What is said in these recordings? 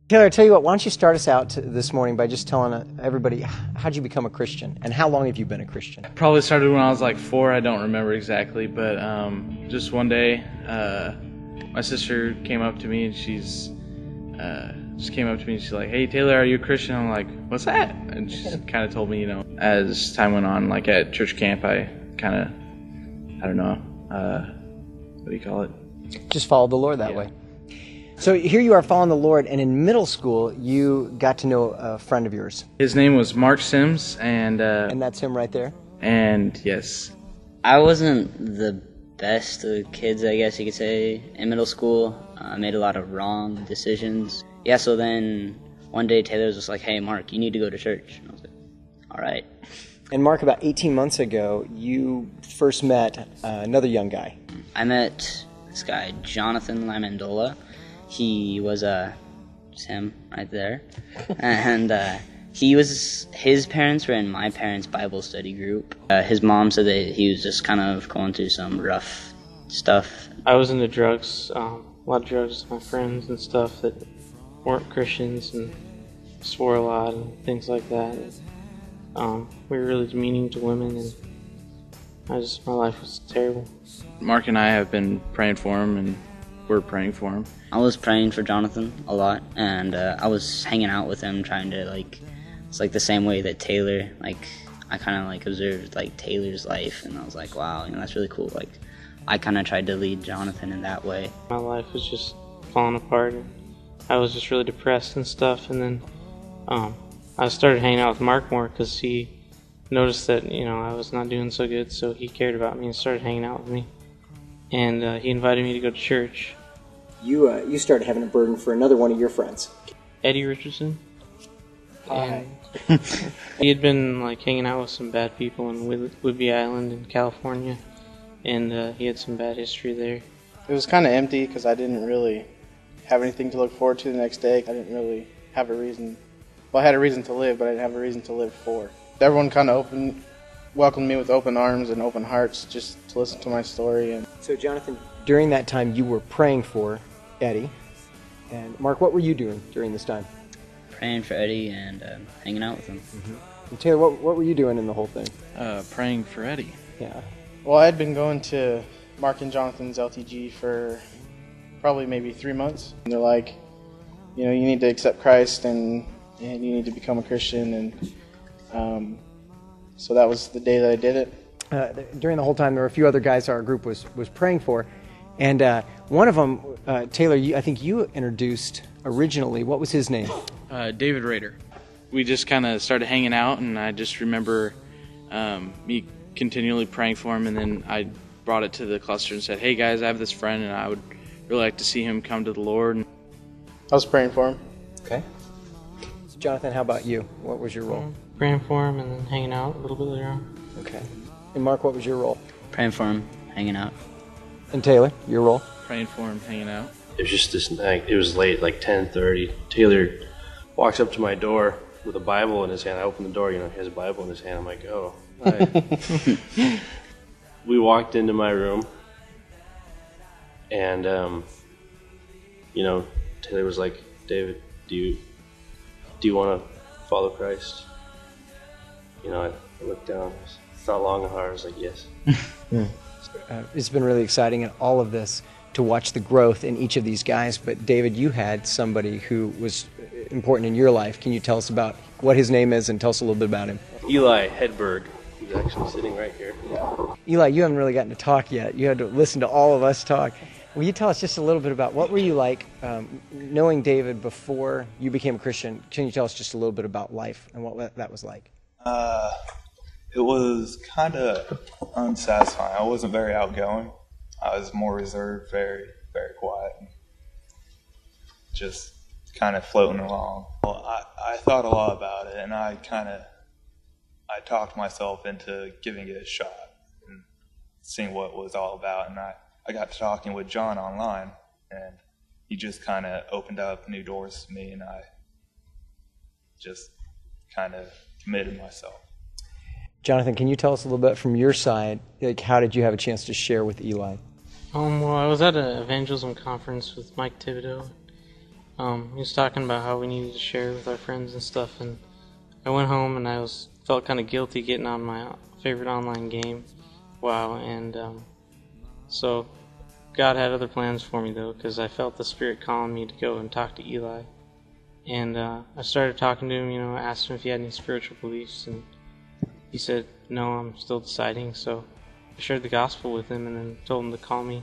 Taylor, I tell you what, why don't you start us out this morning by just telling everybody, how'd you become a Christian, and how long have you been a Christian? Probably started when I was like 4, I don't remember exactly, but just one day, my sister came up to me and she's like, "Hey Taylor, are you a Christian?" I'm like, "What's that?" And she kind of told me, as time went on, like at church camp, I kind of, I don't know, what do you call it? Just followed the Lord that way. So here you are following the Lord, and in middle school, you got to know a friend of yours. His name was Mark Sims, and that's him right there? And yes. I wasn't the best of kids, I guess you could say, in middle school. I made a lot of wrong decisions. Yeah, so then one day Taylor was just like, "Hey, Mark, you need to go to church." And I was like, "All right." And Mark, about 18 months ago, you first met another young guy. I met this guy, Jonathan Lamandola. He was just him right there. And his parents were in my parents' Bible study group. His mom said that he was just kind of going through some rough stuff. I was into drugs, a lot of drugs with my friends and stuff that weren't Christians, and swore a lot and things like that. We were really demeaning to women, and my life was terrible. Mark and I have been praying for him, and we're praying for him. I was praying for Jonathan a lot, and I was hanging out with him, trying to it's like the same way that Taylor, I kind of observed Taylor's life, and I was like, wow, that's really cool. I kind of tried to lead Jonathan in that way. My life was just falling apart, and I was just really depressed and stuff, and then I started hanging out with Mark more because he noticed that, I was not doing so good, so he cared about me and started hanging out with me. And he invited me to go to church. You started having a burden for another one of your friends. Eddie Richardson. Hi. And he had been hanging out with some bad people in Whidbey Island in California, and he had some bad history there. It was kind of empty because I didn't really have anything to look forward to the next day. I didn't really have a reason. Well, I had a reason to live, but I didn't have a reason to live for. Everyone kind of welcomed me with open arms and open hearts just to listen to my story. And so, Jonathan, during that time, you were praying for Eddie. And Mark, what were you doing during this time? Praying for Eddie and hanging out with him. Mm-hmm. And Taylor, what were you doing in the whole thing? Praying for Eddie. Yeah. Well, I had been going to Mark and Jonathan's LTG for probably maybe 3 months. And they're like, you need to accept Christ and you need to become a Christian. And so that was the day that I did it. During the whole time, there were a few other guys our group was praying for. And one of them, Taylor, I think you introduced originally. What was his name? David Rader. We just kind of started hanging out, and I just remember me continually praying for him, and then I brought it to the cluster and said, "Hey guys, I have this friend, and I would really like to see him come to the Lord." I was praying for him. Okay. So Jonathan, how about you? What was your role? Praying for him and then hanging out a little bit later on. Okay. And Mark, what was your role? Praying for him, hanging out. And Taylor, your role? Praying for him, hanging out. It was just this night. It was late, like 10:30. Taylor walks up to my door with a Bible in his hand. I open the door, he has a Bible in his hand. I'm like, oh. Hi. We walked into my room, and Taylor was like, "David, do you want to follow Christ?" I looked down. It's not long and hard. I was like, "Yes." It's been really exciting in all of this to watch the growth in each of these guys. But David, you had somebody who was important in your life. Can you tell us about what his name is and tell us a little bit about him? Eli Hedberg. He's actually sitting right here. Eli, you haven't really gotten to talk yet. You had to listen to all of us talk. Will you tell us just a little bit about what were you like knowing David before you became a Christian? Can you tell us just a little bit about life and what that was like? It was kind of unsatisfying. I wasn't very outgoing. I was more reserved, very, very quiet, just kind of floating along. Well, I thought a lot about it, and I talked myself into giving it a shot and seeing what it was all about. And I got to talking with John online, and he just kind of opened up new doors to me, and I just kind of committed myself. Jonathan, can you tell us a little bit from your side, how did you have a chance to share with Eli? Well, I was at an evangelism conference with Mike Thibodeau. He was talking about how we needed to share with our friends and stuff, and I went home and I felt kind of guilty getting on my favorite online game, WoW, and so God had other plans for me though, because I felt the Spirit calling me to go and talk to Eli, and I started talking to him, asked him if he had any spiritual beliefs, and he said, no, I'm still deciding, so I shared the gospel with him and then told him to call me,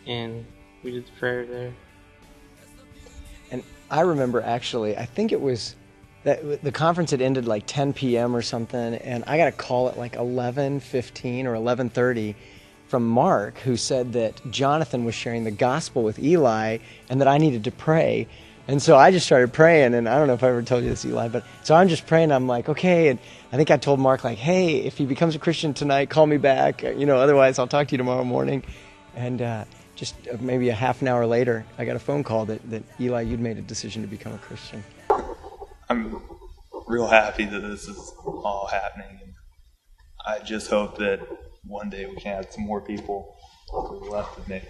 and we did the prayer there. And I remember actually, I think it was that the conference had ended like 10 p.m. or something, and I got a call at like 11:15 or 11:30 from Mark, who said that Jonathan was sharing the gospel with Eli and that I needed to pray. And so I just started praying, and I don't know if I ever told you this, Eli, but so I'm just praying. I'm like, okay, and I think I told Mark, like, hey, if he becomes a Christian tonight, call me back. Otherwise I'll talk to you tomorrow morning. And just maybe a half an hour later, I got a phone call that Eli, you'd made a decision to become a Christian. I'm real happy that this is all happening. And I just hope that one day we can have some more people to the left of me.